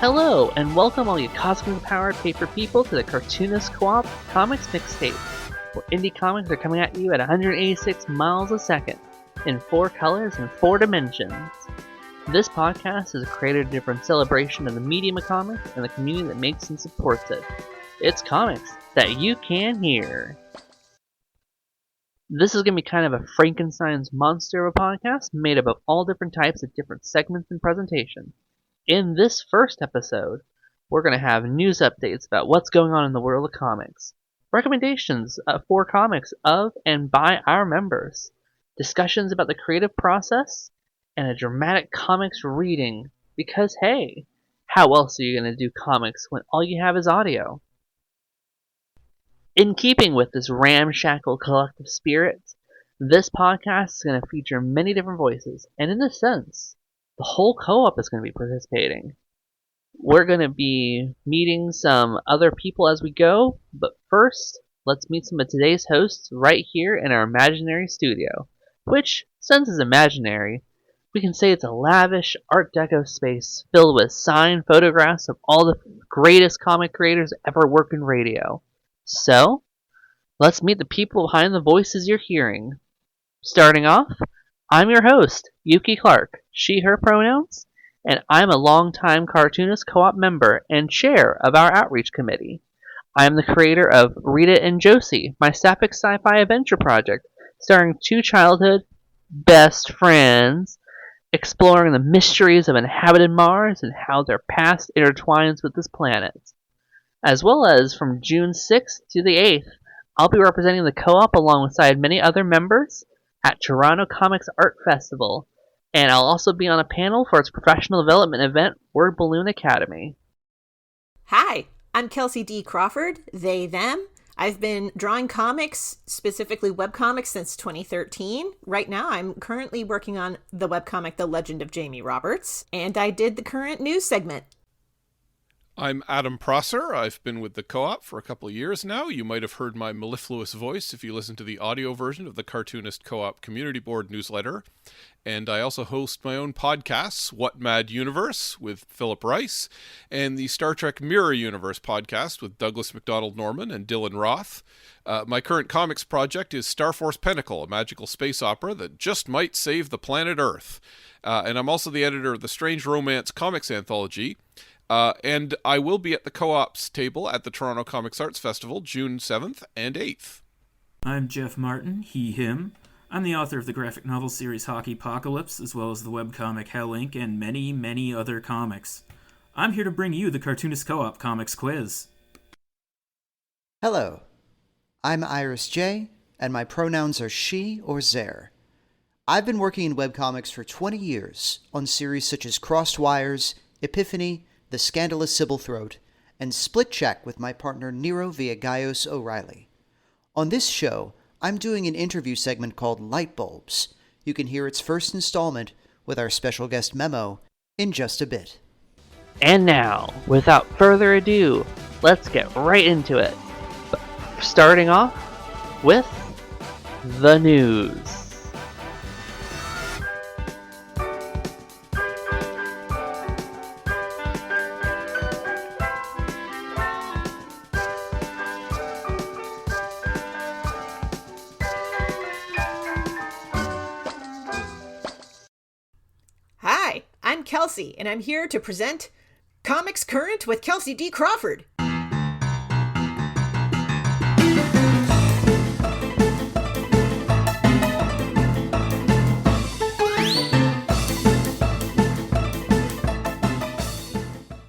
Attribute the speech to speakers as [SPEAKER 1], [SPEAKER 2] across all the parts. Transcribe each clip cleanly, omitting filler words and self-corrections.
[SPEAKER 1] Hello, and welcome all you cosmically powered paper people to the Cartoonist Co-op Comics Mixtape, where indie comics are coming at you at 186 miles a second, in 4 colors and 4 dimensions. This podcast is created in a celebration of the medium of comics and the community that makes and supports it. It's comics that you can hear. This is going to be kind of a Frankenstein's monster of a podcast made up of all different types of different segments and presentation. In this first episode, we're going to have news updates about what's going on in the world of comics, recommendations for comics of and by our members, discussions about the creative process, and a dramatic comics reading, because hey, how else are you going to do comics when all you have is audio? In keeping with this ramshackle collective spirit, this podcast is going to feature many different voices, and in a sense, the whole co-op is going to be participating. We're going to be meeting some other people as we go, but first, let's meet some of today's hosts right here in our imaginary studio, which, since it's imaginary, we can say it's a lavish Art Deco space filled with signed photographs of all the greatest comic creators ever worked in radio. So, let's meet the people behind the voices you're hearing. Starting off, I'm your host, Yuki Clarke, she/her pronouns, and I'm a longtime Cartoonist Co-op member and chair of our outreach committee. I am the creator of Rita and Josie, my sapphic sci-fi adventure project, starring 2 childhood best friends, exploring the mysteries of inhabited Mars and how their past intertwines with this planet. As well as from June 6th to the 8th, I'll be representing the co-op alongside many other members at Toronto Comics Art Festival, and I'll also be on a panel for its professional development event, Word Balloon Academy.
[SPEAKER 2] Hi, I'm Kelci D. Crawford, they, them. I've been drawing comics, specifically webcomics, since 2013. Right now, I'm currently working on the webcomic The Legend of Jamie Roberts, and I did the current news segment.
[SPEAKER 3] I'm Adam Prosser. I've been with the co-op for a couple of years now. You might have heard my mellifluous voice if you listen to the audio version of the Cartoonist Co-op Community Board newsletter. And I also host my own podcasts, What Mad Universe with Philip Rice, and the Star Trek Mirror Universe podcast with Douglas MacDonald Norman and Dylan Roth. My current comics project is Star Force Pinnacle, a magical space opera that just might save the planet Earth. And I'm also the editor of the Strange Romance Comics Anthology. And I will be at the co-op's table at the Toronto Comics Arts Festival, June 7th and 8th.
[SPEAKER 4] I'm Jeff Martin, he, him. I'm the author of the graphic novel series Hockeypocalypse, as well as the webcomic Hell Inc. and many, many other comics. I'm here to bring you the Cartoonist Co-op Comics Quiz.
[SPEAKER 5] Hello, I'm Iris J, and my pronouns are she or their. I've been working in webcomics for 20 years on series such as Crossed Wires, Epiphany, The Scandalous Sybil Throat, and Split Check with my partner Nero Villagayos O'Reilly. On this show, I'm doing an interview segment called Light Bulbs. You can hear its first installment with our special guest Memoh in just a bit.
[SPEAKER 1] And now, without further ado, let's get right into it. Starting off with the news.
[SPEAKER 2] Hi, I'm Kelci, and I'm here to present Comics Current with Kelci D. Crawford.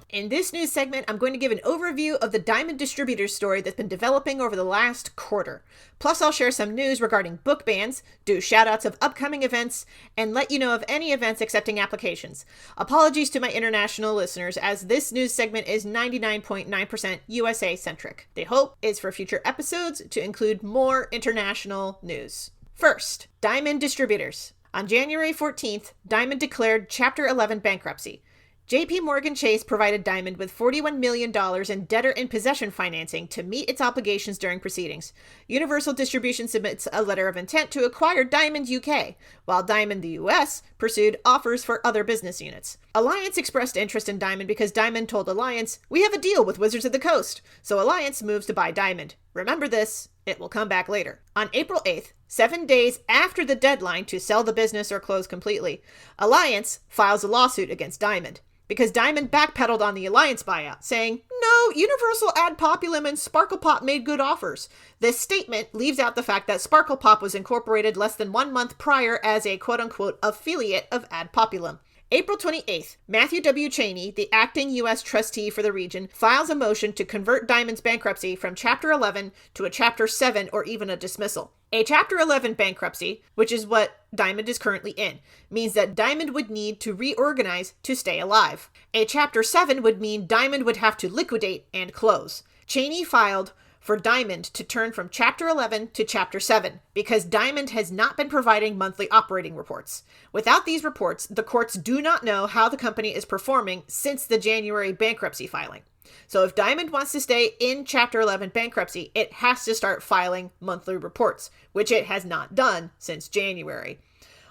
[SPEAKER 2] In this news segment, I'm going to give an overview of the Diamond Distributors story that's been developing over the last quarter. Plus, I'll share some news regarding book bans, do shoutouts of upcoming events, and let you know of any events accepting applications. Apologies to my international listeners, as this news segment is 99.9% USA-centric. The hope is for future episodes to include more international news. First, Diamond Distributors. On January 14th, Diamond declared Chapter 11 bankruptcy. JP Morgan Chase provided Diamond with $41 million in debtor-in-possession financing to meet its obligations during proceedings. Universal Distribution submits a letter of intent to acquire Diamond UK, while Diamond the US pursued offers for other business units. Alliance expressed interest in Diamond because Diamond told Alliance, "We have a deal with Wizards of the Coast," so Alliance moves to buy Diamond. Remember this, it will come back later. On April 8th, 7 days after the deadline to sell the business or close completely, Alliance files a lawsuit against Diamond, because Diamond backpedaled on the Alliance buyout, saying, "No, Universal Ad Populum and Sparkle Pop made good offers." This statement leaves out the fact that Sparkle Pop was incorporated less than 1 month prior as a quote-unquote affiliate of Ad Populum. April 28th, Matthew W. Cheney, the acting U.S. trustee for the region, files a motion to convert Diamond's bankruptcy from Chapter 11 to a Chapter 7 or even a dismissal. A Chapter 11 bankruptcy, which is what Diamond is currently in, means that Diamond would need to reorganize to stay alive. A Chapter 7 would mean Diamond would have to liquidate and close. Cheney filed for Diamond to turn from Chapter 11 to Chapter 7 because Diamond has not been providing monthly operating reports. Without these reports, the courts do not know how the company is performing since the January bankruptcy filing. So if Diamond wants to stay in Chapter 11 bankruptcy, it has to start filing monthly reports, which it has not done since January.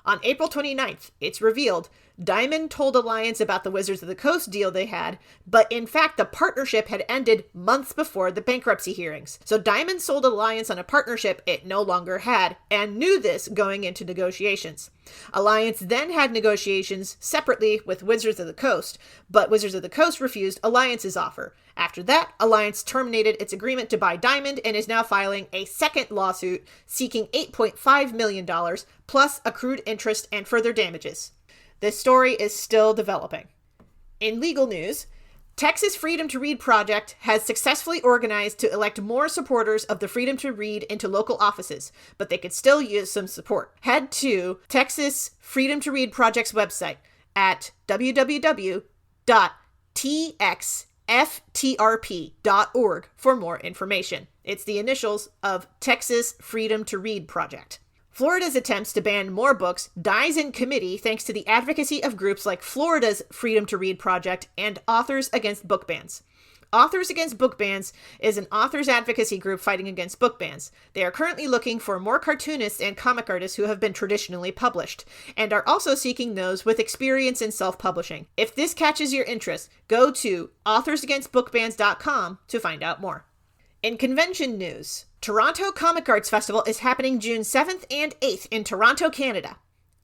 [SPEAKER 2] On April 29th, it's revealed Diamond told Alliance about the Wizards of the Coast deal they had, but in fact the partnership had ended months before the bankruptcy hearings. So Diamond sold Alliance on a partnership it no longer had, and knew this going into negotiations. Alliance then had negotiations separately with Wizards of the Coast, but Wizards of the Coast refused Alliance's offer. After that, Alliance terminated its agreement to buy Diamond and is now filing a second lawsuit seeking $8.5 million plus accrued interest and further damages. This story is still developing. In legal news, Texas Freedom to Read Project has successfully organized to elect more supporters of the Freedom to Read into local offices, but they could still use some support. Head to Texas Freedom to Read Project's website at www.txftrp.org for more information. It's the initials of Texas Freedom to Read Project. Florida's attempts to ban more books dies in committee thanks to the advocacy of groups like Florida's Freedom to Read Project and Authors Against Book Bans. Authors Against Book Bans is an authors advocacy group fighting against book bans. They are currently looking for more cartoonists and comic artists who have been traditionally published, and are also seeking those with experience in self-publishing. If this catches your interest, go to authorsagainstbookbans.com to find out more. In convention news, Toronto Comic Arts Festival is happening June 7th and 8th in Toronto, Canada.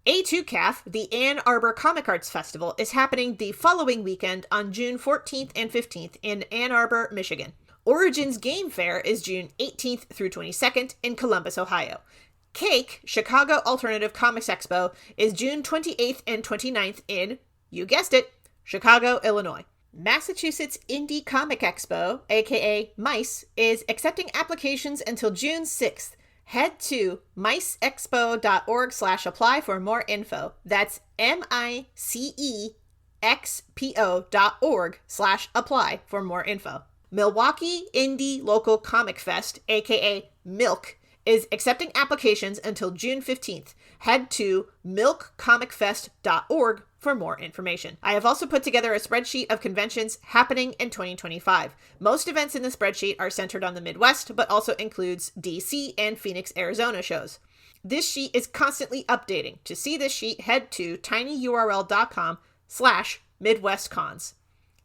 [SPEAKER 2] A2CAF, the Ann Arbor Comic Arts Festival, is happening the following weekend on June 14th and 15th in Ann Arbor, Michigan. Origins Game Fair is June 18th through 22nd in Columbus, Ohio. Cake, Chicago Alternative Comics Expo, is June 28th and 29th in, you guessed it, Chicago, Illinois. Massachusetts Indie Comic Expo, aka MICE, is accepting applications until June 6th. Head to micexpo.org/apply for more info. That's micexpo.org/apply for more info. Milwaukee Indie Local Comic Fest, aka MILK, is accepting applications until June 15th. Head to milkcomicfest.org for more information. I have also put together a spreadsheet of conventions happening in 2025. Most events in the spreadsheet are centered on the Midwest, but also includes DC and Phoenix, Arizona shows. This sheet is constantly updating. To see this sheet, head to tinyurl.com/MidwestCons.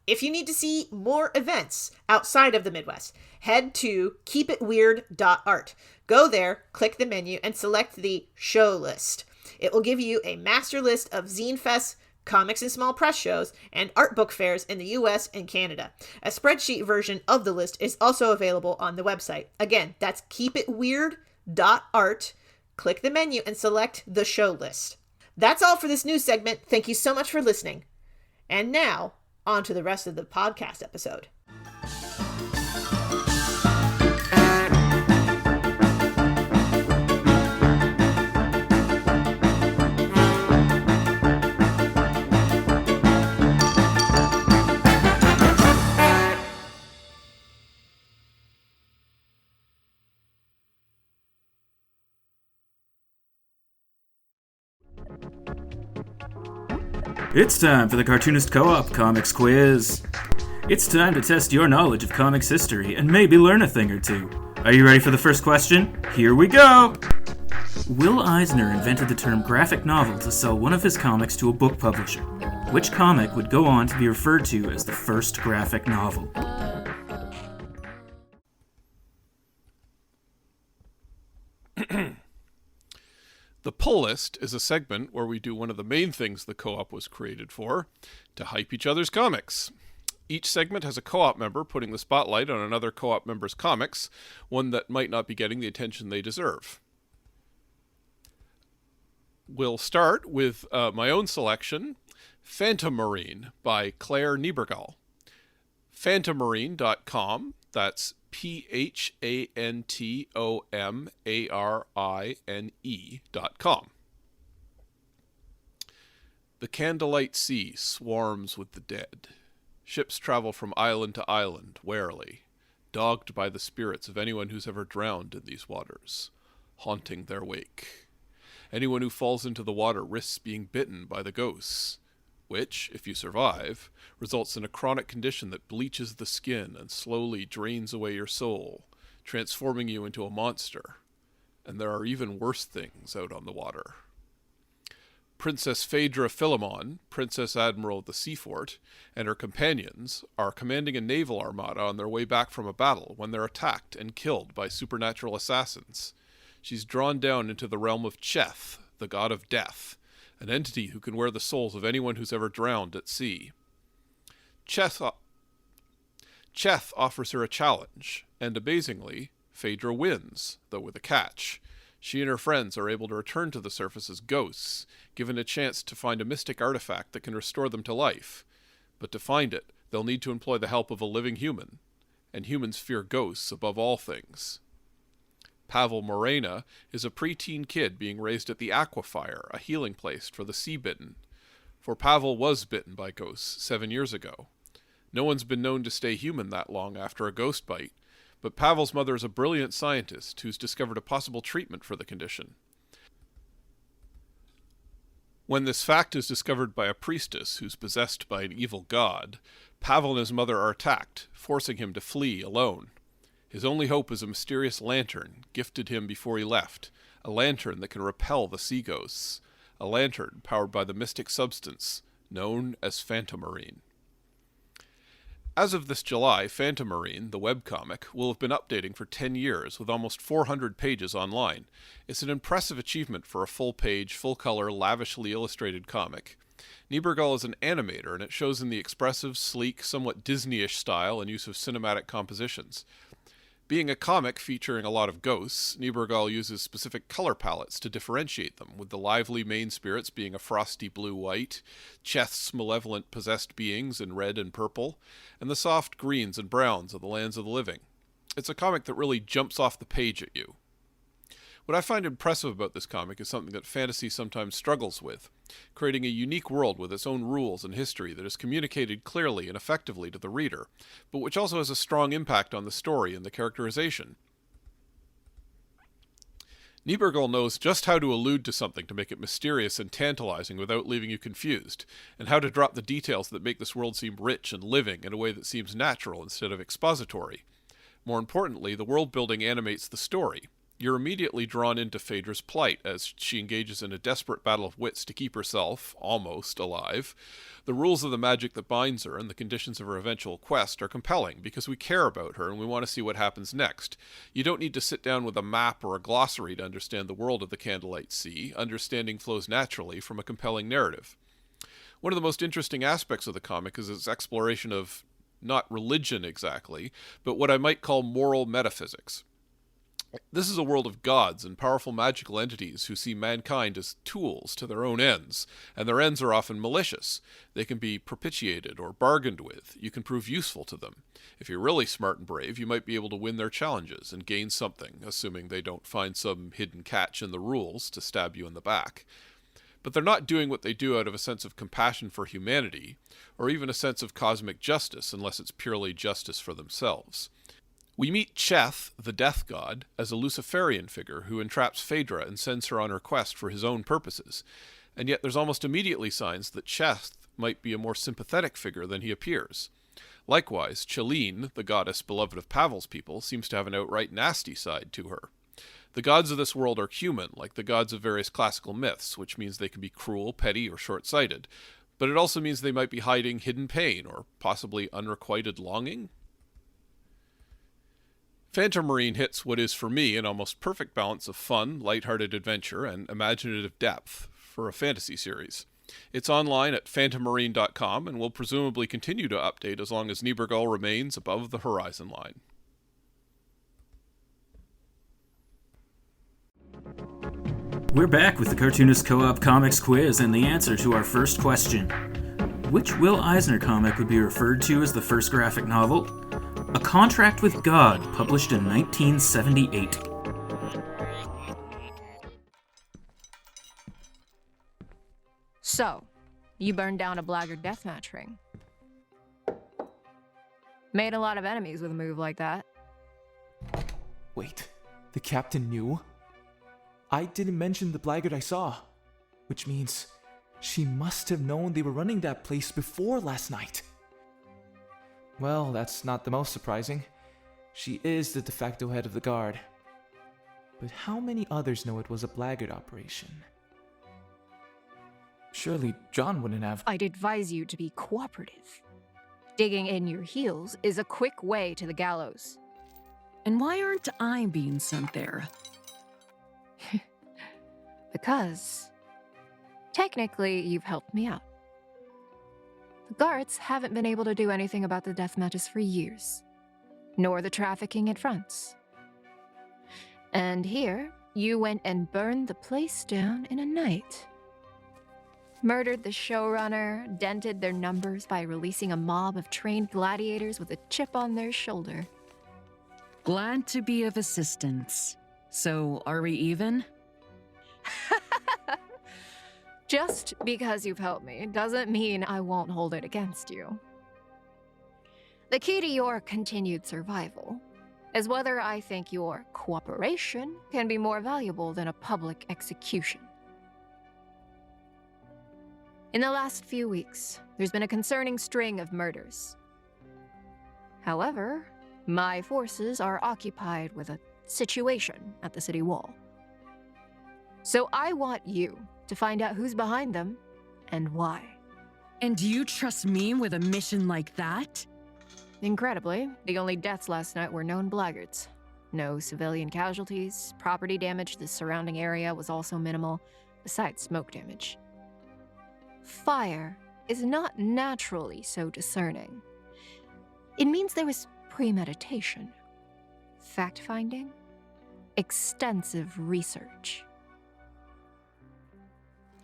[SPEAKER 2] If you need to see more events outside of the Midwest, head to keepitweird.art. Go there, click the menu, and select the show list. It will give you a master list of zine fests, comics and small press shows, and art book fairs in the US and Canada. A spreadsheet version of the list is also available on the website. Again, that's keepitweird.art. Click the menu and select the show list. That's all for this news segment. Thank you so much for listening. And now, on to the rest of the podcast episode.
[SPEAKER 4] It's time for the Cartoonist Co-op Comics Quiz. It's time to test your knowledge of comics history and maybe learn a thing or two. Are you ready for the first question? Here we go! Will Eisner invented the term graphic novel to sell one of his comics to a book publisher. Which comic would go on to be referred to as the first graphic novel?
[SPEAKER 3] The Pull List is a segment where we do one of the main things the co-op was created for, to hype each other's comics. Each segment has a co-op member putting the spotlight on another co-op member's comics, one that might not be getting the attention they deserve. We'll start with my own selection, Phantomarine by Claire Niebergall. Phantomarine.com, that's PHANTOMARINE.com. The Candlelight Sea swarms with the dead. Ships travel from island to island, warily, dogged by the spirits of anyone who's ever drowned in these waters, haunting their wake. Anyone who falls into the water risks being bitten by the ghosts, which, if you survive, results in a chronic condition that bleaches the skin and slowly drains away your soul, transforming you into a monster. And there are even worse things out on the water. Princess Phaedra Philemon, Princess Admiral of the Seafort, and her companions are commanding a naval armada on their way back from a battle when they're attacked and killed by supernatural assassins. She's drawn down into the realm of Cheth, the god of death, an entity who can wear the souls of anyone who's ever drowned at sea. Cheth offers her a challenge, and amazingly, Phaedra wins, though with a catch. She and her friends are able to return to the surface as ghosts, given a chance to find a mystic artifact that can restore them to life. But to find it, they'll need to employ the help of a living human, and humans fear ghosts above all things. Pavel Morena is a preteen kid being raised at the Aquafire, a healing place for the sea-bitten. For Pavel was bitten by ghosts 7 years ago. No one's been known to stay human that long after a ghost bite, but Pavel's mother is a brilliant scientist who's discovered a possible treatment for the condition. When this fact is discovered by a priestess who's possessed by an evil god, Pavel and his mother are attacked, forcing him to flee alone. His only hope is a mysterious lantern, gifted him before he left, a lantern that can repel the sea ghosts, a lantern powered by the mystic substance known as Phantomarine. As of this July, Phantomarine, the webcomic, will have been updating for 10 years with almost 400 pages online. It's an impressive achievement for a full-page, full-color, lavishly illustrated comic. Niebergall is an animator, and it shows in the expressive, sleek, somewhat Disney-ish style and use of cinematic compositions. Being a comic featuring a lot of ghosts, Niebergall uses specific color palettes to differentiate them, with the lively main spirits being a frosty blue-white, Cheth's malevolent possessed beings in red and purple, and the soft greens and browns of the lands of the living. It's a comic that really jumps off the page at you. What I find impressive about this comic is something that fantasy sometimes struggles with, creating a unique world with its own rules and history that is communicated clearly and effectively to the reader, but which also has a strong impact on the story and the characterization. Niebergall knows just how to allude to something to make it mysterious and tantalizing without leaving you confused, and how to drop the details that make this world seem rich and living in a way that seems natural instead of expository. More importantly, the world building animates the story. You're immediately drawn into Phaedra's plight as she engages in a desperate battle of wits to keep herself, almost, alive. The rules of the magic that binds her and the conditions of her eventual quest are compelling because we care about her and we want to see what happens next. You don't need to sit down with a map or a glossary to understand the world of the Candlelight Sea. Understanding flows naturally from a compelling narrative. One of the most interesting aspects of the comic is its exploration of, not religion exactly, but what I might call moral metaphysics. This is a world of gods and powerful magical entities who see mankind as tools to their own ends, and their ends are often malicious. They can be propitiated or bargained with. You can prove useful to them. If you're really smart and brave, you might be able to win their challenges and gain something, assuming they don't find some hidden catch in the rules to stab you in the back. But they're not doing what they do out of a sense of compassion for humanity, or even a sense of cosmic justice, unless it's purely justice for themselves. We meet Cheth, the death god, as a Luciferian figure who entraps Phaedra and sends her on her quest for his own purposes, and yet there's almost immediately signs that Cheth might be a more sympathetic figure than he appears. Likewise, Cheline, the goddess beloved of Pavel's people, seems to have an outright nasty side to her. The gods of this world are human, like the gods of various classical myths, which means they can be cruel, petty, or short-sighted. But it also means they might be hiding hidden pain, or possibly unrequited longing. Phantom Marine hits what is, for me, an almost perfect balance of fun, lighthearted adventure, and imaginative depth for a fantasy series. It's online at phantommarine.com and will presumably continue to update as long as Niebergall remains above the horizon line.
[SPEAKER 4] We're back with the Cartoonist Co-op Comics quiz and the answer to our first question. Which Will Eisner comic would be referred to as the first graphic novel? A Contract with God, published in 1978.
[SPEAKER 6] So, you burned down a blackguard deathmatch ring. Made a lot of enemies with a move like that.
[SPEAKER 7] Wait, the captain knew? I didn't mention the blackguard I saw, which means she must have known they were running that place before last night. Well, that's not the most surprising. She is the de facto head of the guard. But how many others know it was a blackguard operation? Surely John wouldn't have.
[SPEAKER 6] I'd advise you to be cooperative. Digging in your heels is a quick way to the gallows.
[SPEAKER 8] And why aren't I being sent there?
[SPEAKER 6] Because, technically, you've helped me out. The guards haven't been able to do anything about the death matches for years, nor the trafficking at fronts. And here, you went and burned the place down in a night. Murdered the showrunner, dented their numbers by releasing a mob of trained gladiators with a chip on their shoulder.
[SPEAKER 8] Glad to be of assistance. So, are we even?
[SPEAKER 6] Just because you've helped me doesn't mean I won't hold it against you. The key to your continued survival is whether I think your cooperation can be more valuable than a public execution. In the last few weeks, there's been a concerning string of murders. However, my forces are occupied with a situation at the city wall. So I want you to find out who's behind them and why.
[SPEAKER 8] And do you trust me with a mission like that?
[SPEAKER 6] Incredibly, the only deaths last night were known blackguards. No civilian casualties, property damage to the surrounding area was also minimal, besides smoke damage. Fire is not naturally so discerning. It means there was premeditation, fact-finding, extensive research.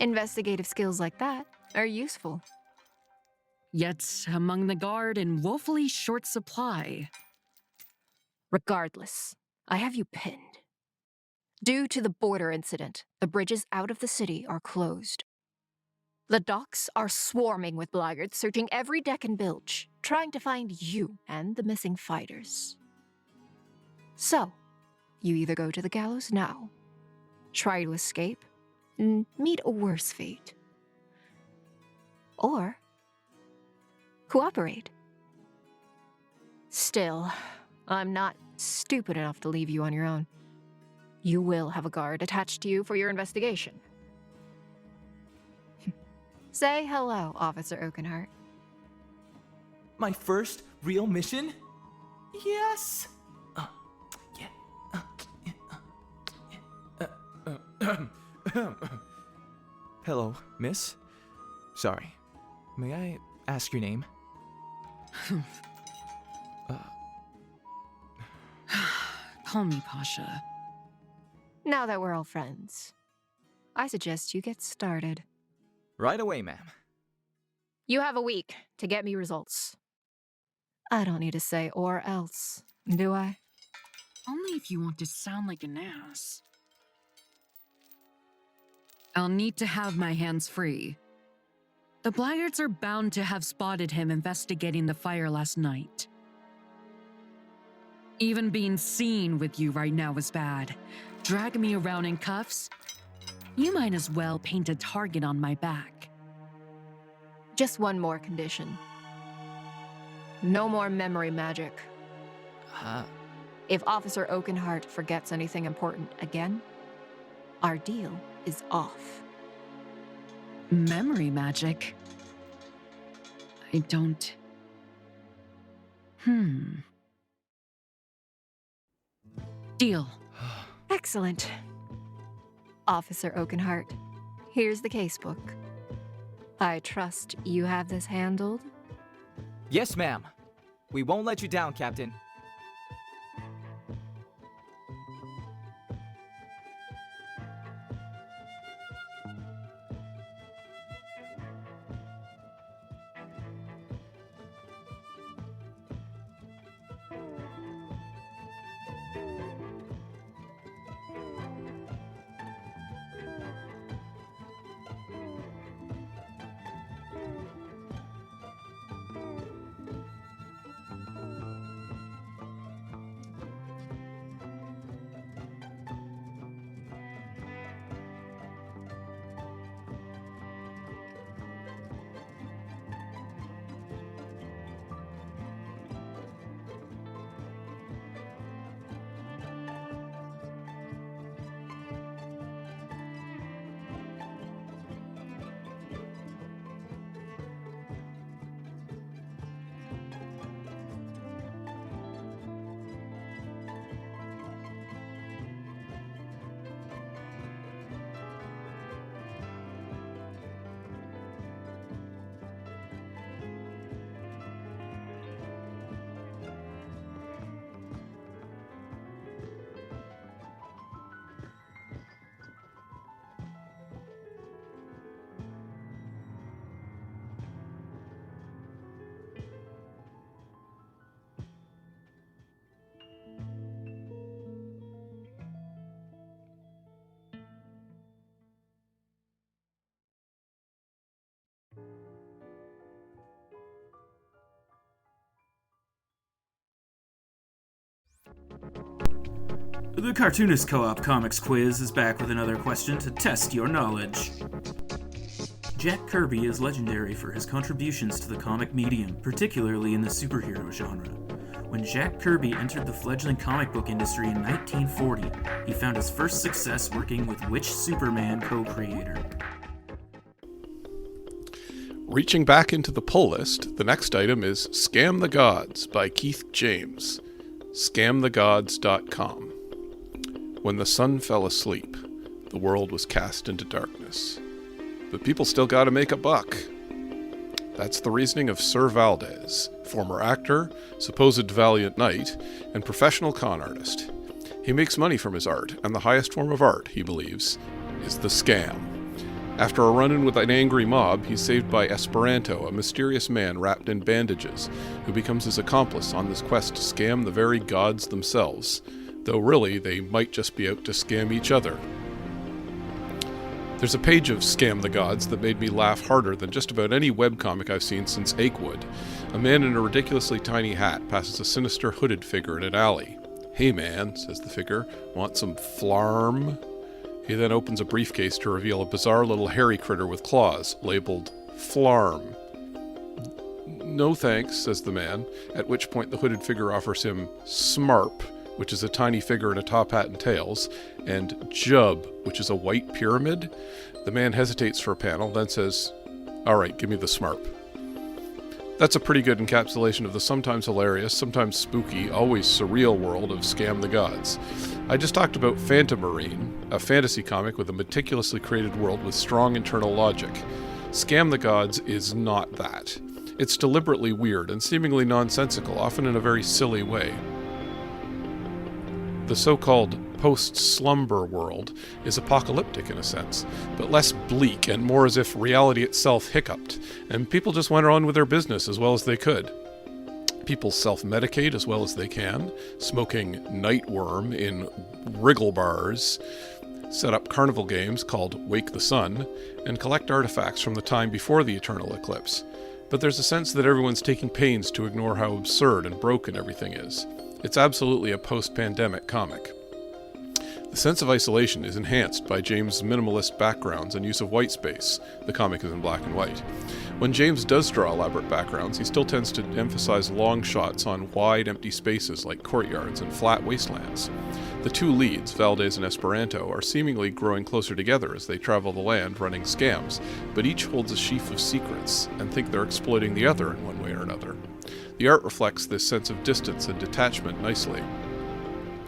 [SPEAKER 6] Investigative skills like that are useful.
[SPEAKER 8] Yet, among the guard in woefully short supply.
[SPEAKER 6] Regardless, I have you pinned. Due to the border incident, the bridges out of the city are closed. The docks are swarming with blackguards searching every deck and bilge, trying to find you and the missing fighters. So, you either go to the gallows now, try to escape, and meet a worse fate, or cooperate. Still, I'm not stupid enough to leave you on your own. You will have a guard attached to you for your investigation. Say hello, Officer Oakenheart.
[SPEAKER 7] My first real mission? Yes! Hello, miss. Sorry. May I ask your name?
[SPEAKER 8] Call me Pasha.
[SPEAKER 6] Now that we're all friends, I suggest you get started.
[SPEAKER 7] Right away, ma'am.
[SPEAKER 6] You have a week to get me results. I don't need to say or else, do I?
[SPEAKER 8] Only if you want to sound like an ass. I'll need to have my hands free. The blackguards are bound to have spotted him investigating the fire last night. Even being seen with you right now is bad. Drag me around in cuffs? You might as well paint a target on my back.
[SPEAKER 6] Just one more condition. No more memory magic. If Officer Oakenheart forgets anything important again, our deal is off.
[SPEAKER 8] Memory magic? I don't... Deal.
[SPEAKER 6] Excellent. Officer Oakenheart, here's the casebook. I trust you have this handled?
[SPEAKER 9] Yes, ma'am. We won't let you down, Captain.
[SPEAKER 4] The Cartoonist Co-op Comics Quiz is back with another question to test your knowledge. Jack Kirby is legendary for his contributions to the comic medium, particularly in the superhero genre. When Jack Kirby entered the fledgling comic book industry in 1940, he found his first success working with which Superman co-creator?
[SPEAKER 3] Reaching back into the pull list, the next item is Scam the Gods by Keith James. Scamthegods.com. When the sun fell asleep, the world was cast into darkness. But people still gotta make a buck. That's the reasoning of Sir Valdez, former actor, supposed valiant knight, and professional con artist. He makes money from his art, and the highest form of art, he believes, is the scam. After a run-in with an angry mob, he's saved by Esperanto, a mysterious man wrapped in bandages, who becomes his accomplice on this quest to scam the very gods themselves, though really they might just be out to scam each other. There's a page of Scam the Gods that made me laugh harder than just about any webcomic I've seen since Achewood. A man in a ridiculously tiny hat passes a sinister hooded figure in an alley. "Hey man," says the figure, "want some flarm?" He then opens a briefcase to reveal a bizarre little hairy critter with claws, labeled Flarm. "No thanks," says the man, at which point the hooded figure offers him Smarp, which is a tiny figure in a top hat and tails, and Jub, which is a white pyramid. The man hesitates for a panel, then says, "Alright, give me the Smarp." That's a pretty good encapsulation of the sometimes hilarious, sometimes spooky, always surreal world of Scam the Gods. I just talked about Phantomarine, a fantasy comic with a meticulously created world with strong internal logic. Scam the Gods is not that. It's deliberately weird and seemingly nonsensical, often in a very silly way. The so-called post-slumber world is apocalyptic in a sense, but less bleak and more as if reality itself hiccuped, and people just went on with their business as well as they could. People self-medicate as well as they can, smoking nightworm in wriggle bars, set up carnival games called Wake the Sun, and collect artifacts from the time before the eternal eclipse. But there's a sense that everyone's taking pains to ignore how absurd and broken everything is. It's absolutely a post-pandemic comic. The sense of isolation is enhanced by James' minimalist backgrounds and use of white space. The comic is in black and white. When James does draw elaborate backgrounds, he still tends to emphasize long shots on wide, empty spaces like courtyards and flat wastelands. The two leads, Valdez and Esperanto, are seemingly growing closer together as they travel the land running scams, but each holds a sheaf of secrets and think they're exploiting the other in one way or another. The art reflects this sense of distance and detachment nicely.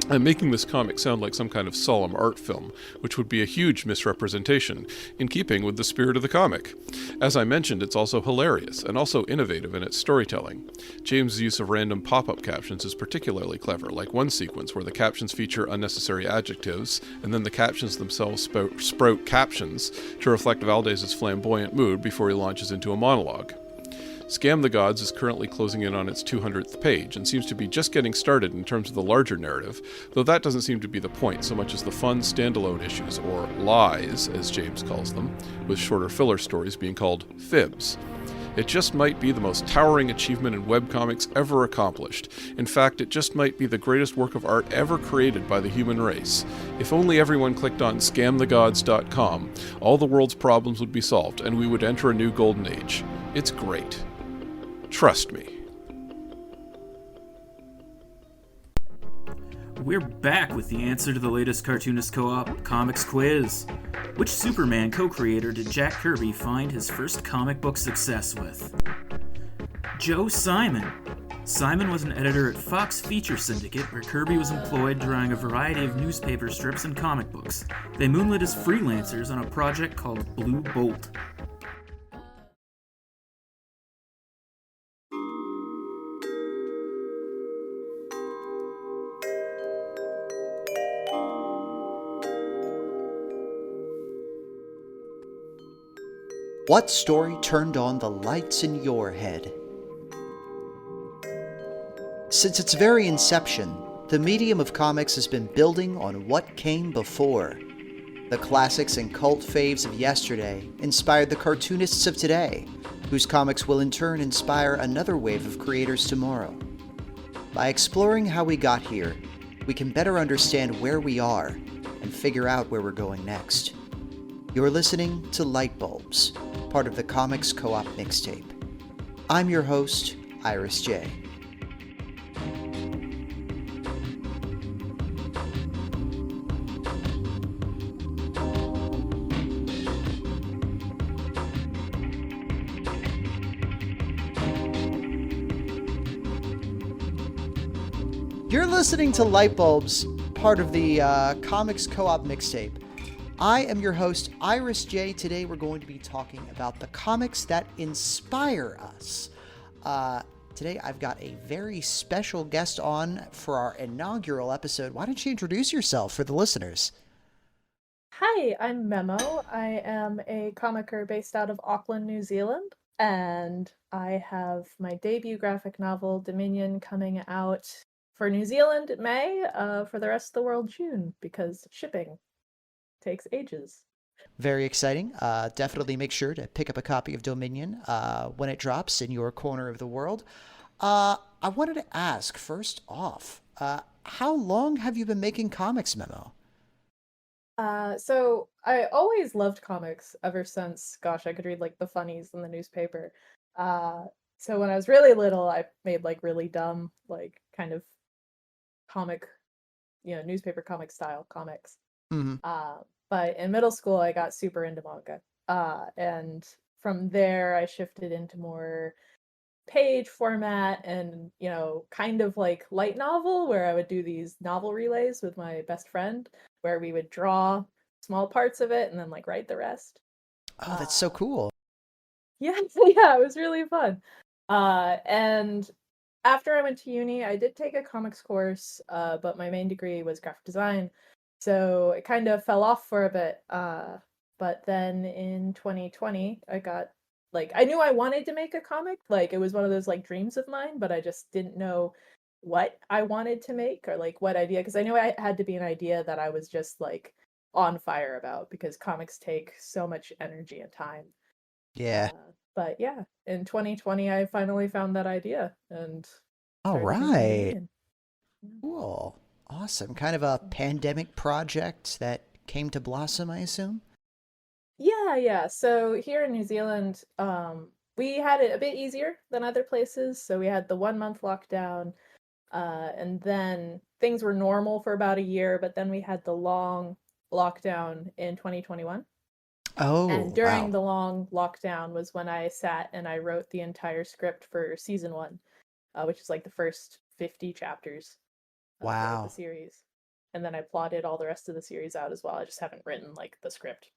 [SPEAKER 3] I'm making this comic sound like some kind of solemn art film, which would be a huge misrepresentation, in keeping with the spirit of the comic. As I mentioned, it's also hilarious, and also innovative in its storytelling. James' use of random pop-up captions is particularly clever, like one sequence where the captions feature unnecessary adjectives, and then the captions themselves sprout captions to reflect Valdez's flamboyant mood before he launches into a monologue. Scam the Gods is currently closing in on its 200th page and seems to be just getting started in terms of the larger narrative, though that doesn't seem to be the point so much as the fun standalone issues, or lies, as James calls them, with shorter filler stories being called fibs. It just might be the most towering achievement in webcomics ever accomplished. In fact, it just might be the greatest work of art ever created by the human race. If only everyone clicked on scamthegods.com, all the world's problems would be solved, and we would enter a new golden age. It's great. Trust me.
[SPEAKER 4] We're back with the answer to the latest Cartoonist Co-op Comics quiz. Which Superman co-creator did Jack Kirby find his first comic book success with? Joe Simon. Simon was an editor at Fox Feature Syndicate, where Kirby was employed drawing a variety of newspaper strips and comic books. They moonlit as freelancers on a project called Blue Bolt.
[SPEAKER 5] What story turned on the lights in your head? Since its very inception, the medium of comics has been building on what came before. The classics and cult faves of yesterday inspired the cartoonists of today, whose comics will in turn inspire another wave of creators tomorrow. By exploring how we got here, we can better understand where we are and figure out where we're going next. You're listening to Lightbulbs, part of the Comics Co-op Mixtape. I'm your host, Iris J. You're listening to Lightbulbs, part of the Comics Co-op Mixtape. I am your host, Iris J. Today we're going to be talking about the comics that inspire us. Today I've got a very special guest on for our inaugural episode. Why don't you introduce yourself for the listeners?
[SPEAKER 10] Hi, I'm Memoh. I am a comicer based out of Auckland, New Zealand, and I have my debut graphic novel, Dominion, coming out for New Zealand in May, for the rest of the world June, because shipping takes ages.
[SPEAKER 5] Very exciting. Definitely make sure to pick up a copy of Dominion when it drops in your corner of the world. I wanted to ask, first off, how long have you been making comics, Memoh?
[SPEAKER 10] So I always loved comics ever since, gosh, I could read like the funnies in the newspaper. So when I was really little, I made like really dumb, like kind of comic, newspaper comic style comics.
[SPEAKER 5] Mm-hmm.
[SPEAKER 10] But in middle school, I got super into manga. And from there, I shifted into more page format and, kind of like light novel, where I would do these novel relays with my best friend, where we would draw small parts of it and then like write the rest.
[SPEAKER 5] Oh, that's so cool.
[SPEAKER 10] Yeah, it was really fun. And after I went to uni, I did take a comics course, but my main degree was graphic design. So it kind of fell off for a bit. But then in 2020, I knew I wanted to make a comic. Like it was one of those like dreams of mine, but I just didn't know what I wanted to make or like what idea. Because I knew it had to be an idea that I was just like on fire about, because comics take so much energy and time.
[SPEAKER 5] Yeah.
[SPEAKER 10] But yeah, in 2020, I finally found that idea. And
[SPEAKER 5] All
[SPEAKER 10] started making
[SPEAKER 5] right.
[SPEAKER 10] Dominion.
[SPEAKER 5] Cool. Awesome. Kind of a pandemic project that came to blossom, I assume?
[SPEAKER 10] Yeah. So here in New Zealand, we had it a bit easier than other places. So we had the 1 month lockdown, and then things were normal for about a year, but then we had the long lockdown in 2021. And
[SPEAKER 5] Oh,
[SPEAKER 10] during
[SPEAKER 5] wow.
[SPEAKER 10] the long lockdown was when I sat and I wrote the entire script for season 1, which is like the first 50 chapters of the
[SPEAKER 5] Wow.
[SPEAKER 10] series. And then I plotted all the rest of the series out as well. I just haven't written like the script.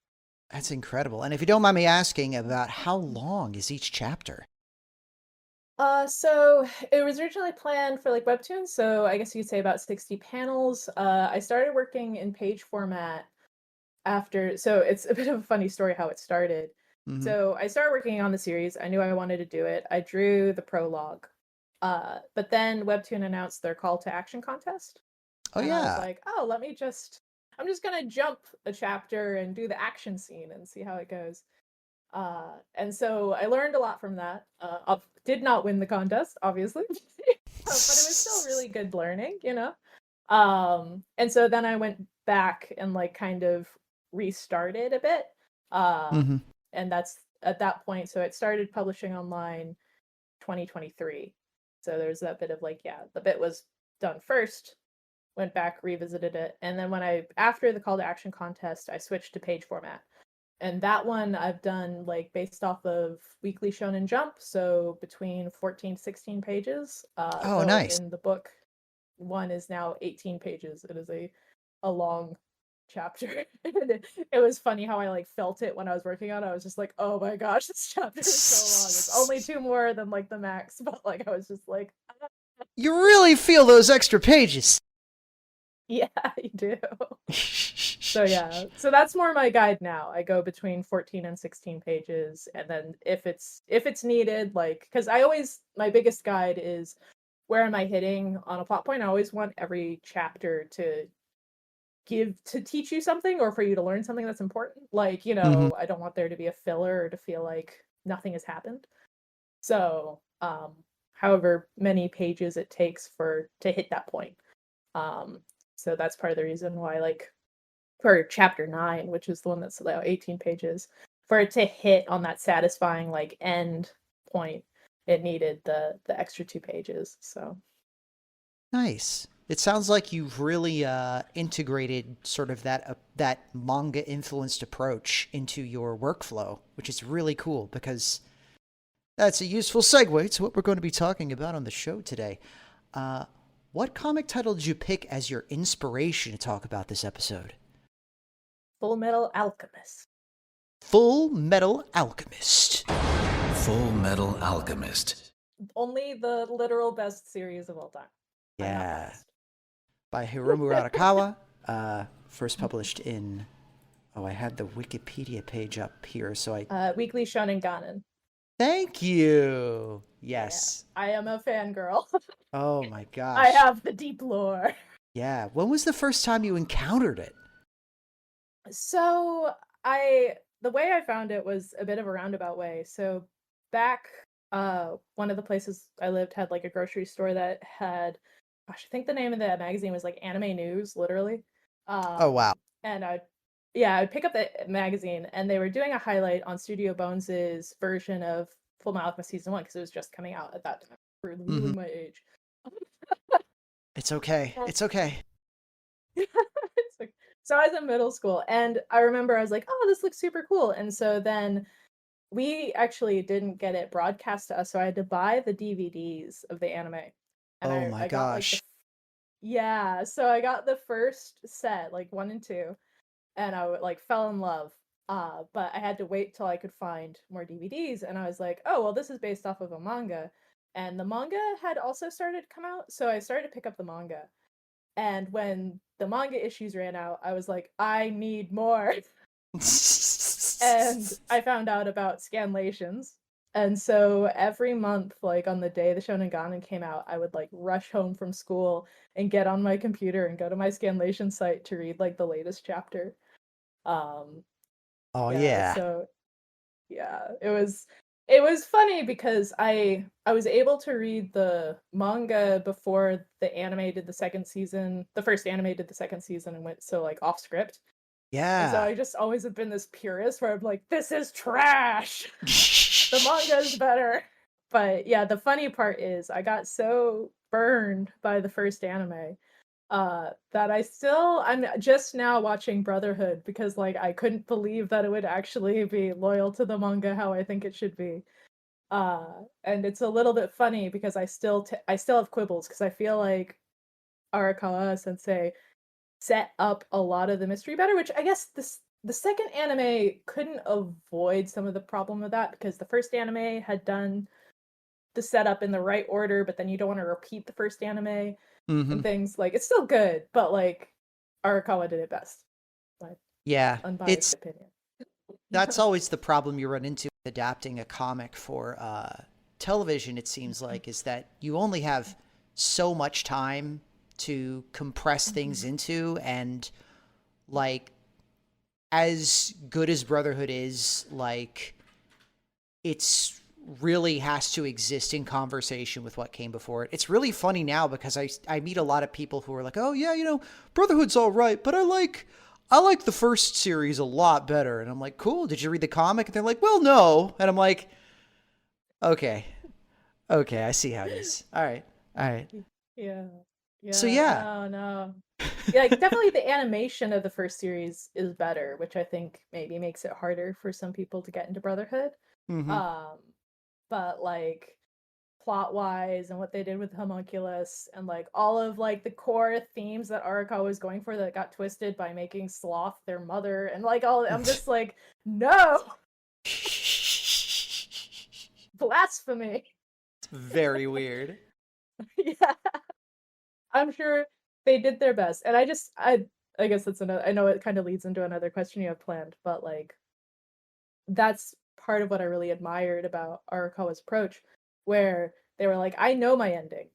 [SPEAKER 5] That's incredible. And if you don't mind me asking, about how long is each chapter?
[SPEAKER 10] So it was originally planned for like webtoons, so I guess you could say about 60 panels. I started working in page format after, so it's a bit of a funny story how it started.
[SPEAKER 5] Mhm.
[SPEAKER 10] So I started working on the series. I knew I wanted to do it. I drew the prologue. But then Webtoon announced their call to action contest.
[SPEAKER 5] Oh,
[SPEAKER 10] And I was
[SPEAKER 5] yeah.
[SPEAKER 10] like, oh, I'm just gonna jump a chapter and do the action scene and see how it goes. And so I learned a lot from that. Did not win the contest, obviously, but it was still really good learning, you know? And so then I went back and like kind of restarted a bit.
[SPEAKER 5] hmm
[SPEAKER 10] And that's at that point. So it started publishing online 2023. So there's that bit of like, yeah, the bit was done first, went back, revisited it. And then after the call to action contest, I switched to page format. And that one I've done like based off of Weekly Shonen Jump, so between 14 to 16 pages.
[SPEAKER 5] Oh,
[SPEAKER 10] Though
[SPEAKER 5] nice.
[SPEAKER 10] in the book, one is now 18 pages. It is a long chapter. And it was funny how I like felt it when I was working on it. I was just like, oh my gosh, this chapter is so long. It's only 2 more than like the max, but like I was just like,
[SPEAKER 5] You really feel those extra pages.
[SPEAKER 10] yeah, I do. So yeah, so that's more my guide now. I go between 14 and 16 pages, and then if it's needed, like, because my biggest guide is where am I hitting on a plot point. I always want every chapter to teach you something or for you to learn something that's important. Like,
[SPEAKER 5] hmm
[SPEAKER 10] I don't want there to be a filler or to feel like nothing has happened. So, however many pages it takes to hit that point. Um, so that's part of the reason why, like, for chapter 9, which is the one that's about 18 pages, for it to hit on that satisfying like end point, it needed the extra 2 pages. So
[SPEAKER 5] Nice. It sounds like you've really integrated sort of that manga influenced approach into your workflow, which is really cool because that's a useful segue to what we're going to be talking about on the show today. Uh, what comic title did you pick as your inspiration to talk about this episode?
[SPEAKER 10] Full Metal Alchemist.
[SPEAKER 5] Full Metal Alchemist.
[SPEAKER 11] Full Metal Alchemist.
[SPEAKER 10] Only the literal best series of all time.
[SPEAKER 5] Yeah. By Hiromu Arakawa. First published in... Oh, I had the Wikipedia page up here, so I...
[SPEAKER 10] Weekly Shonen Ganon.
[SPEAKER 5] Thank you! Yes.
[SPEAKER 10] Yeah, I am a fangirl.
[SPEAKER 5] Oh my gosh.
[SPEAKER 10] I have the deep lore.
[SPEAKER 5] Yeah. When was the first time you encountered it?
[SPEAKER 10] So the way I found it was a bit of a roundabout way. So back, one of the places I lived had like a grocery store that had, gosh, I think the name of the magazine was like Anime News, literally.
[SPEAKER 5] Oh, wow.
[SPEAKER 10] And I'd pick up the magazine, and they were doing a highlight on Studio Bones's version of Full Metal Alchemist season 1 because it was just coming out at that time. Revealing my age.
[SPEAKER 5] It's okay. It's okay.
[SPEAKER 10] So I was in middle school, and I remember I was like, oh, this looks super cool. And so then we actually didn't get it broadcast to us, so I had to buy the DVDs of the anime. And
[SPEAKER 5] Oh my
[SPEAKER 10] I got like
[SPEAKER 5] gosh.
[SPEAKER 10] yeah, so I got the first set, like 1 and 2, and I like fell in love. But I had to wait till I could find more DVDs, and I was like, oh, well, this is based off of a manga. And the manga had also started to come out, so I started to pick up the manga. And when the manga issues ran out, I was like, I need more. And I found out about scanlations. And so every month, like on the day the Shonen Ganon came out, I would like rush home from school and get on my computer and go to my scanlation site to read like the latest chapter.
[SPEAKER 5] Oh, yeah.
[SPEAKER 10] So yeah, it was it was funny because I was able to read the manga before the anime did the second season. The first anime did the second season and went so like off script. And so
[SPEAKER 5] Yeah.
[SPEAKER 10] I just always have been this purist where I'm like, this is trash. The manga is better. But yeah, the funny part is I got so burned by the first anime that I'm just now watching Brotherhood because like I couldn't believe that it would actually be loyal to the manga how I think it should be. And it's a little bit funny because I still have quibbles because I feel like Arakawa sensei set up a lot of the mystery better, which I guess the second anime couldn't avoid some of the problem of that because the first anime had done the setup in the right order, but then you don't want to repeat the first anime and things. Like, it's still good, but like Arakawa did it best. My
[SPEAKER 5] Yeah.
[SPEAKER 10] unbiased opinion.
[SPEAKER 5] That's always the problem you run into with adapting a comic for television, it seems like, is that you only have so much time to compress things into, and like as good as Brotherhood is, like it's really has to exist in conversation with what came before it. It's really funny now because I meet a lot of people who are like, oh yeah, you know, Brotherhood's all right, but I like the first series a lot better. And I'm like, cool, did you read the comic? And they're like, well, no. And I'm like, okay, I see how it is. All right.
[SPEAKER 10] Yeah.
[SPEAKER 5] So yeah.
[SPEAKER 10] No. Yeah, like definitely the animation of the first series is better, which I think maybe makes it harder for some people to get into Brotherhood. But like plot wise and what they did with Homunculus and like all of like the core themes that Arakawa was going for that got twisted by making Sloth their mother and like all, I'm just like, no. Blasphemy.
[SPEAKER 5] It's very weird.
[SPEAKER 10] Yeah. I'm sure they did their best. And I guess that's another, I know it kind of leads into another question you have planned, but like that's part of what I really admired about Arakawa's approach, where they were like, I know my ending,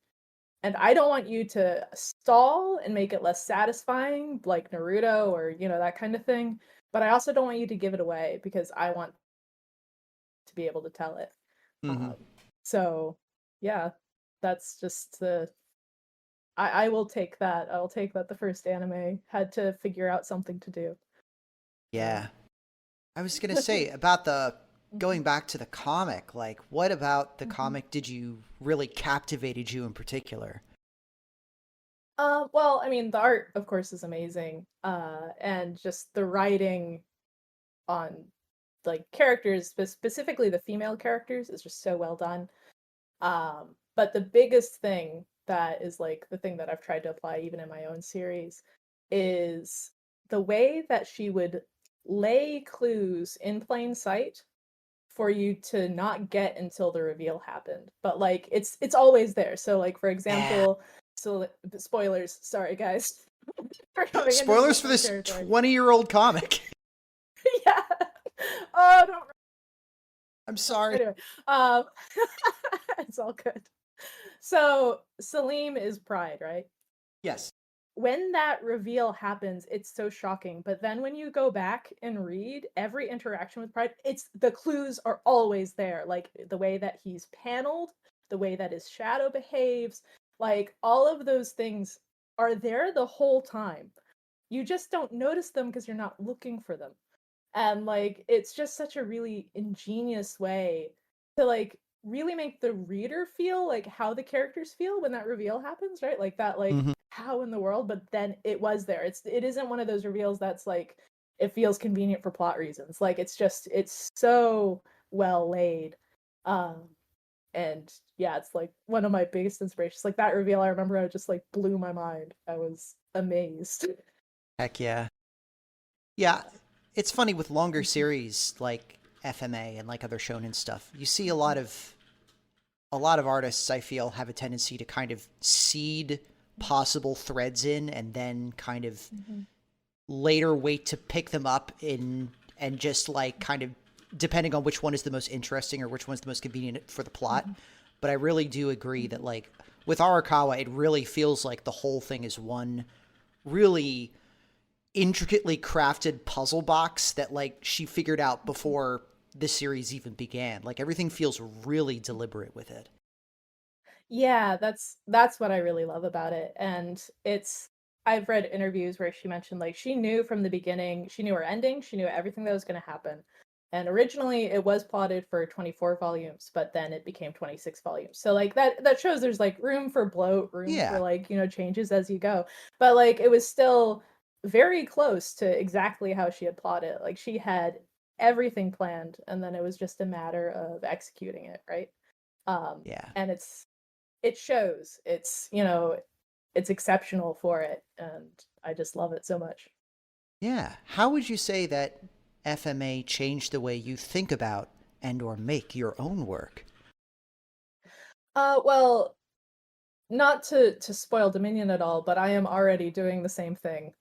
[SPEAKER 10] and I don't want you to stall and make it less satisfying, like Naruto or, you know, that kind of thing. But I also don't want you to give it away because I want to be able to tell it. So, yeah, that's just I will take that. I'll take that the first anime had to figure out something to do.
[SPEAKER 5] Yeah. I was going to say about going back to the comic, like what about the comic did you really captivated you in particular?
[SPEAKER 10] Well, I mean, the art, of course, is amazing. And just the writing on like characters, specifically the female characters, is just so well done. But the biggest thing that is like the thing that I've tried to apply even in my own series is the way that she would lay clues in plain sight for you to not get until the reveal happened. But like it's always there. So like for example, so spoilers, sorry guys.
[SPEAKER 5] Spoilers for this 20-year-old comic.
[SPEAKER 10] Yeah. Oh, don't.
[SPEAKER 5] I'm sorry.
[SPEAKER 10] Anyway, it's all good. So Salim is Pride, right?
[SPEAKER 5] Yes.
[SPEAKER 10] When that reveal happens, it's so shocking. But then when you go back and read every interaction with Pride, the clues are always there. Like the way that he's paneled, the way that his shadow behaves, like all of those things are there the whole time. You just don't notice them because you're not looking for them. And like it's just such a really ingenious way to like really make the reader feel like how the characters feel when that reveal happens, right? Like that, like how in the world, but then it was there. It isn't one of those reveals that's like it feels convenient for plot reasons. Like it's so well laid. And yeah, it's like one of my biggest inspirations. Like that reveal, I remember it just like blew my mind. I was amazed.
[SPEAKER 5] Heck yeah. Yeah, it's funny with longer series like FMA and like other shonen stuff. You see a lot of artists, I feel, have a tendency to kind of seed possible threads in and then kind of later wait to pick them up in and just like kind of depending on which one is the most interesting or which one's the most convenient for the plot. But I really do agree that like with Arakawa, it really feels like the whole thing is one really intricately crafted puzzle box that like she figured out before this series even began. Like, everything feels really deliberate with it.
[SPEAKER 10] Yeah, that's what I really love about it. And I've read interviews where she mentioned like she knew from the beginning, she knew her ending, she knew everything that was going to happen. And originally it was plotted for 24 volumes, but then it became 26 volumes. So like that shows there's like room for bloat, room for like, changes as you go. But like it was still very close to exactly how she had plotted. Like she had everything planned and then it was just a matter of executing it, right? And it shows. It's it's exceptional for it, and I just love it so much.
[SPEAKER 5] Yeah. How would you say that FMA changed the way you think about and or make your own work?
[SPEAKER 10] Well, not to spoil Dominion at all, but I am already doing the same thing.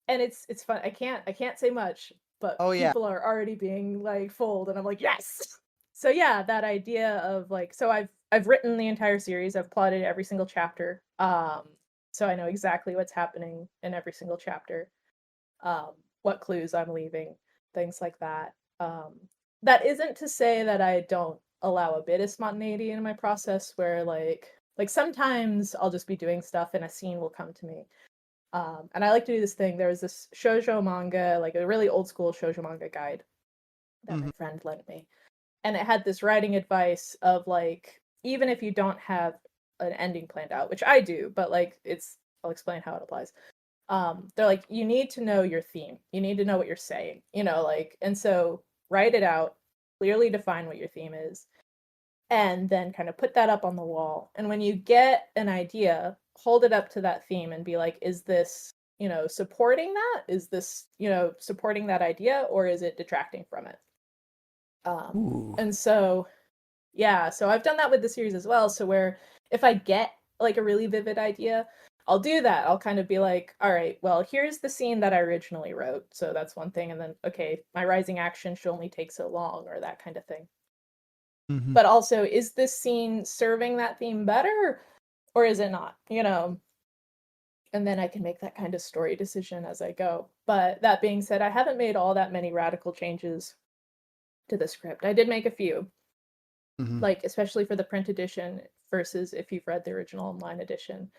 [SPEAKER 10] And it's fun. I can't say much, but people are already being like fooled and I'm like, yes. So yeah, that idea of like, so I've written the entire series, I've plotted every single chapter. So I know exactly what's happening in every single chapter. What clues I'm leaving, things like that. That isn't to say that I don't allow a bit of spontaneity in my process where like sometimes I'll just be doing stuff and a scene will come to me. And I like to do this thing. There was this shoujo manga, like a really old school shoujo manga guide that my friend lent me. And it had this writing advice of like, even if you don't have an ending planned out, which I do, but like I'll explain how it applies. They're like, you need to know your theme. You need to know what you're saying, like, and so write it out, clearly define what your theme is, and then kind of put that up on the wall. And when you get an idea, hold it up to that theme and be like, is this, supporting that? Is this, supporting that idea, or is it detracting from it? And so, yeah, so I've done that with the series as well. So where if I get like a really vivid idea, I'll do that. I'll kind of be like, all right, well, here's the scene that I originally wrote. So that's one thing. And then, okay, my rising action should only take so long, or that kind of thing. But also, is this scene serving that theme better, or is it not? And then I can make that kind of story decision as I go. But that being said, I haven't made all that many radical changes to the script. I did make a few, like especially for the print edition versus if you've read the original online edition.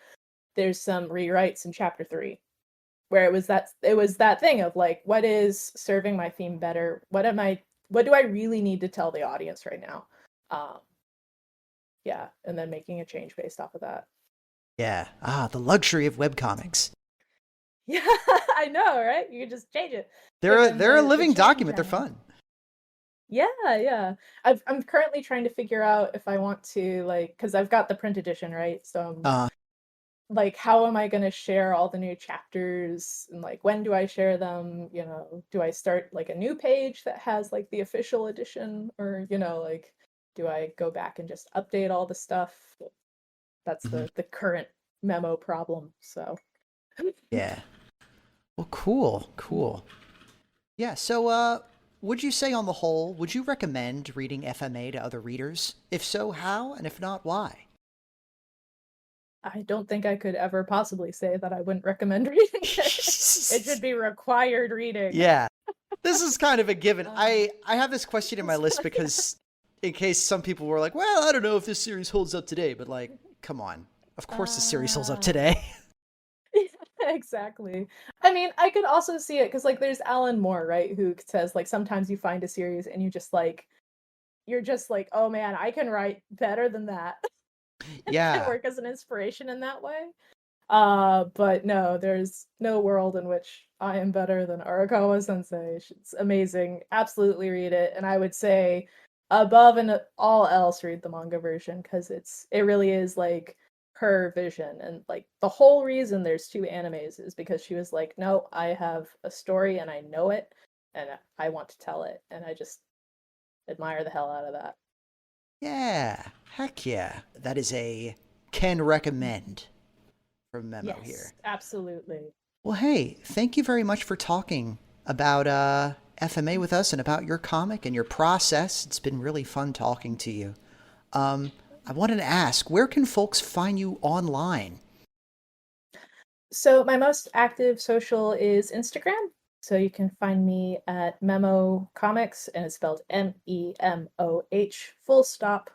[SPEAKER 10] There's some rewrites in chapter 3 where it was that thing of like, what is serving my theme better? What do I really need to tell the audience right now? Yeah, and then making a change based off of that.
[SPEAKER 5] Yeah. The luxury of webcomics.
[SPEAKER 10] Yeah, I know, right? You can just change it.
[SPEAKER 5] They're a living document. They're fun.
[SPEAKER 10] Yeah. I'm currently trying to figure out if I want to because I've got the print edition, right? So like, how am I going to share all the new chapters, and like when do I share them? Do I start like a new page that has like the official edition, or like do I go back and just update all the stuff? That's the current Memoh problem. So
[SPEAKER 5] yeah. Well, cool. Yeah. So would you say on the whole, would you recommend reading FMA to other readers? If so, how? And if not, why?
[SPEAKER 10] I don't think I could ever possibly say that I wouldn't recommend reading it. It should be required reading.
[SPEAKER 5] Yeah. This is kind of a given. I have this question in my list because in case some people were like, well, I don't know if this series holds up today, but like, come on. Of course the series holds up today.
[SPEAKER 10] Exactly. I mean, I could also see it because like there's Alan Moore, right, who says like sometimes you find a series and you're just like, oh man, I can write better than that.
[SPEAKER 5] Yeah.
[SPEAKER 10] Work as an inspiration in that way. But no, there's no world in which I am better than Arakawa Sensei. It's amazing. Absolutely read it. And I would say above and all else, read the manga version because it really is like her vision. And like the whole reason there's 2 animes is because she was like, no, I have a story and I know it and I want to tell it. And I just admire the hell out of that.
[SPEAKER 5] Yeah. Heck yeah. That is a can recommend from Memoh here.
[SPEAKER 10] Absolutely.
[SPEAKER 5] Well, hey, thank you very much for talking about FMA with us and about your comic and your process. It's been really fun talking to you. I wanted to ask, where can folks find you online?
[SPEAKER 10] So my most active social is Instagram. So you can find me at Memoh Comics, and it's spelled Memoh, full stop.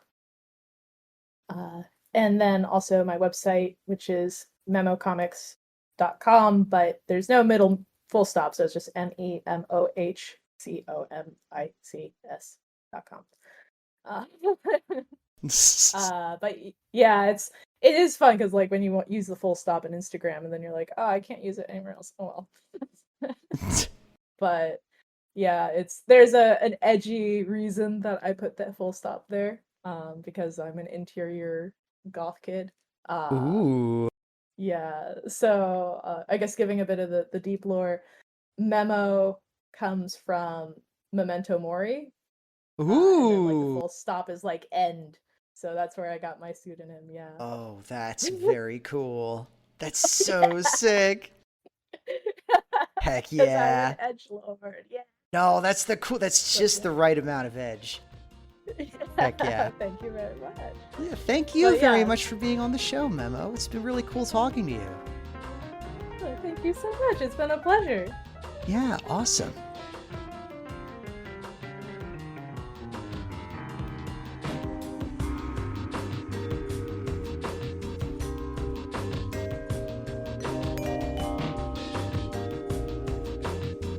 [SPEAKER 10] And then also my website, which is memohcomics.com, but there's no middle full stop, so it's just memohcomics.com. But yeah, it is fun because like when you use the full stop in Instagram and then you're like, oh, I can't use it anywhere else. Oh well. But yeah, there's an edgy reason that I put that full stop there, because I'm an interior goth kid.
[SPEAKER 5] Ooh.
[SPEAKER 10] Yeah, so I guess giving a bit of the deep lore, Memoh comes from Memento Mori. And then, like, the full stop is like end. So that's where I got my pseudonym, yeah.
[SPEAKER 5] Oh, that's very cool. That's so sick. Heck yeah.
[SPEAKER 10] I'm an edgelord, yeah.
[SPEAKER 5] No, that's just the right amount of edge. Heck yeah.
[SPEAKER 10] Thank you very much.
[SPEAKER 5] Yeah, thank you very much for being on the show, Memoh. It's been really cool talking to you.
[SPEAKER 10] Oh, thank you so much. It's been a pleasure.
[SPEAKER 5] Yeah, awesome.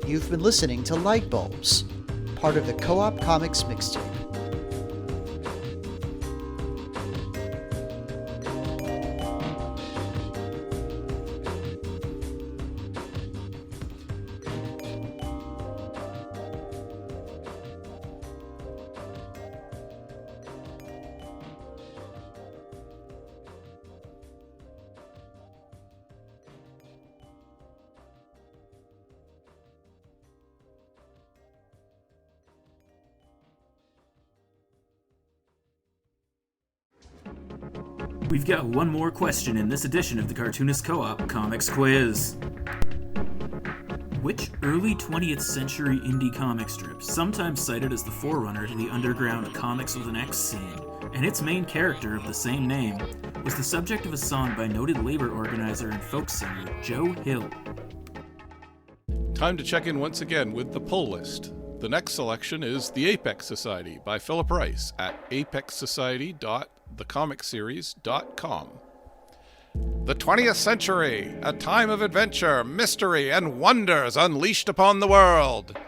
[SPEAKER 5] You've been listening to Light Bulbs, part of the Co-op Comics Mixtape.
[SPEAKER 4] We've got one more question in this edition of the Cartoonist Co-op Comics Quiz. Which early 20th century indie comic strip, sometimes cited as the forerunner to the underground Comics with an X scene, and its main character of the same name, was the subject of a song by noted labor organizer and folk singer Joe Hill?
[SPEAKER 3] Time to check in once again with the pull list. The next selection is The Apex Society by Philip Rice at apexsociety.thecomicseries.com. The 20th century, a time of adventure, mystery, and wonders unleashed upon the world.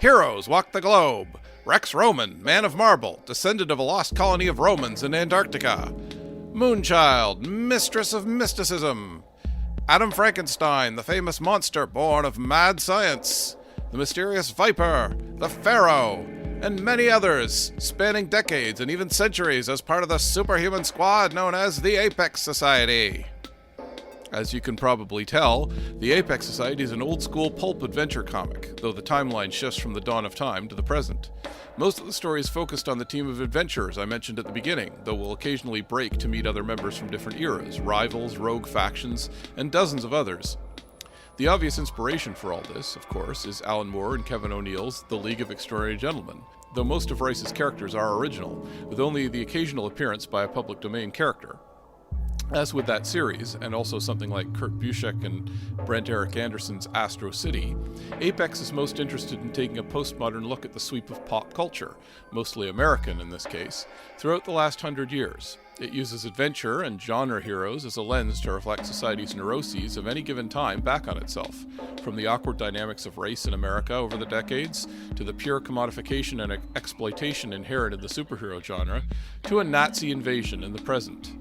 [SPEAKER 3] Heroes walk the globe. Rex Roman, man of marble, descendant of a lost colony of Romans in Antarctica. Moonchild, mistress of mysticism. Adam Frankenstein, the famous monster born of mad science. The mysterious Viper, the Pharaoh, and many others, spanning decades and even centuries as part of the superhuman squad known as the Apex Society. As you can probably tell, the Apex Society is an old-school pulp adventure comic, though the timeline shifts from the dawn of time to the present. Most of the story is focused on the team of adventurers I mentioned at the beginning, though we'll occasionally break to meet other members from different eras, rivals, rogue factions, and dozens of others. The obvious inspiration for all this, of course, is Alan Moore and Kevin O'Neill's The League of Extraordinary Gentlemen, though most of Rice's characters are original, with only the occasional appearance by a public domain character. As with that series, and also something like Kurt Busiek and Brent Eric Anderson's Astro City, Apex is most interested in taking a postmodern look at the sweep of pop culture, mostly American in this case, throughout the last 100 years. It uses adventure and genre heroes as a lens to reflect society's neuroses of any given time back on itself, from the awkward dynamics of race in America over the decades, to the pure commodification and exploitation inherent in the superhero genre, to a Nazi invasion in the present.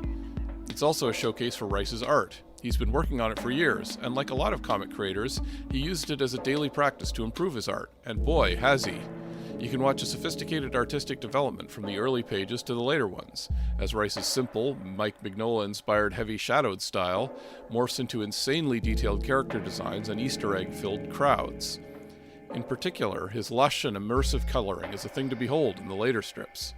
[SPEAKER 3] It's also a showcase for Rice's art. He's been working on it for years, and like a lot of comic creators, he used it as a daily practice to improve his art, and boy, has he. You can watch a sophisticated artistic development from the early pages to the later ones, as Rice's simple, Mike Mignola-inspired heavy shadowed style morphs into insanely detailed character designs and Easter egg-filled crowds. In particular, his lush and immersive coloring is a thing to behold in the later strips.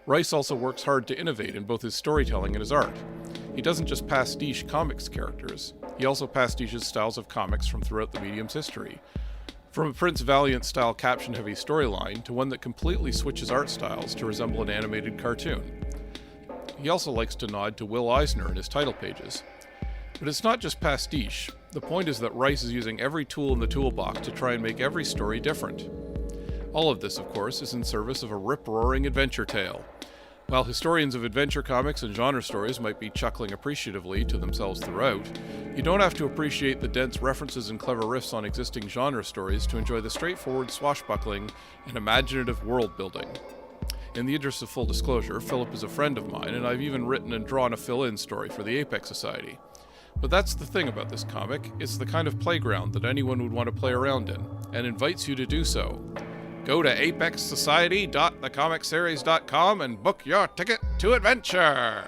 [SPEAKER 3] Rice also works hard to innovate in both his storytelling and his art. He doesn't just pastiche comics characters, he also pastiches styles of comics from throughout the medium's history. From a Prince Valiant-style caption-heavy storyline to one that completely switches art styles to resemble an animated cartoon. He also likes to nod to Will Eisner in his title pages. But it's not just pastiche. The point is that Rice is using every tool in the toolbox to try and make every story different. All of this, of course, is in service of a rip-roaring adventure tale. While historians of adventure comics and genre stories might be chuckling appreciatively to themselves throughout, you don't have to appreciate the dense references and clever riffs on existing genre stories to enjoy the straightforward swashbuckling and imaginative world building. In the interest of full disclosure, Philip is a friend of mine, and I've even written and drawn a fill-in story for the Apex Society. But that's the thing about this comic, it's the kind of playground that anyone would want to play around in, and invites you to do so. Go to apexsociety.thecomicseries.com and book your ticket to adventure!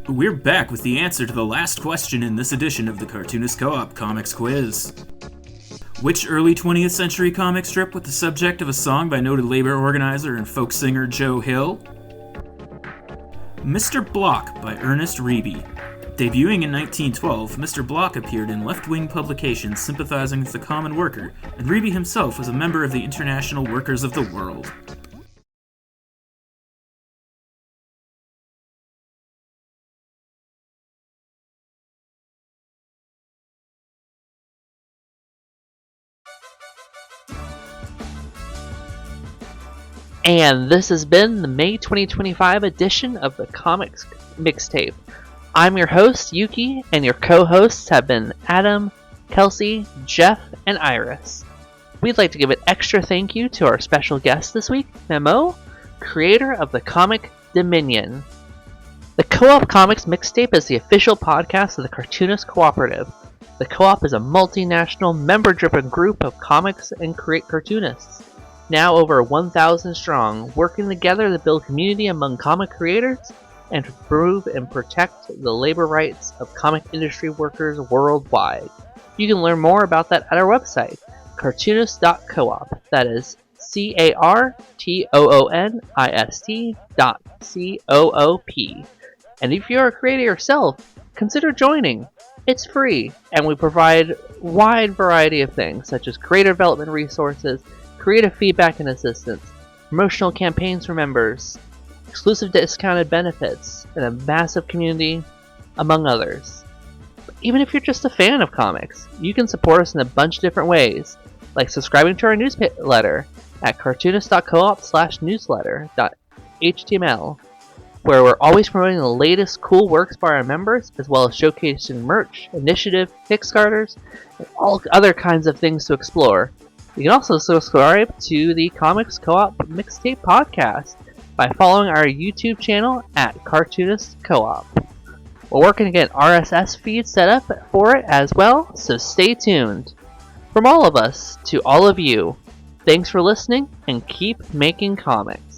[SPEAKER 4] We're back with the answer to the last question in this edition of the Cartoonist Co-op Comics Quiz. Which early 20th century comic strip was the subject of a song by noted labor organizer and folk singer Joe Hill? Mr. Block by Ernest Reeby. Debuting in 1912, Mr. Block appeared in left-wing publications sympathizing with the common worker, and Reeby himself was a member of the International Workers of the World.
[SPEAKER 1] And this has been the May 2025 edition of the Comix Mixtape. I'm your host, Yuki, and your co-hosts have been Adam, Kelci, Jeff, and Iris. We'd like to give an extra thank you to our special guest this week, Memoh, creator of the comic Dominion. The Co-op Comics Mixtape is the official podcast of the Cartoonist Cooperative. The Co-op is a multinational, member-driven group of comics and cartoonists, now over 1,000 strong, working together to build community among comic creators and to improve and protect the labor rights of comic industry workers worldwide. You can learn more about that at our website, cartoonist.coop. That is cartoonist.coop. And if you're a creator yourself, consider joining. It's free, and we provide a wide variety of things, such as creator development resources, creative feedback and assistance, promotional campaigns for members, exclusive discounted benefits, and a massive community, among others. But even if you're just a fan of comics, you can support us in a bunch of different ways, like subscribing to our newsletter at cartoonist.coop/newsletter.html, where we're always promoting the latest cool works by our members, as well as showcasing merch, initiative, Kickstarters, and all other kinds of things to explore. You can also subscribe to the Comics Co-op Mixtape podcast by following our YouTube channel at Cartoonist Co-op. We're working to get an RSS feed set up for it as well, so stay tuned. From all of us to all of you, thanks for listening and keep making comics.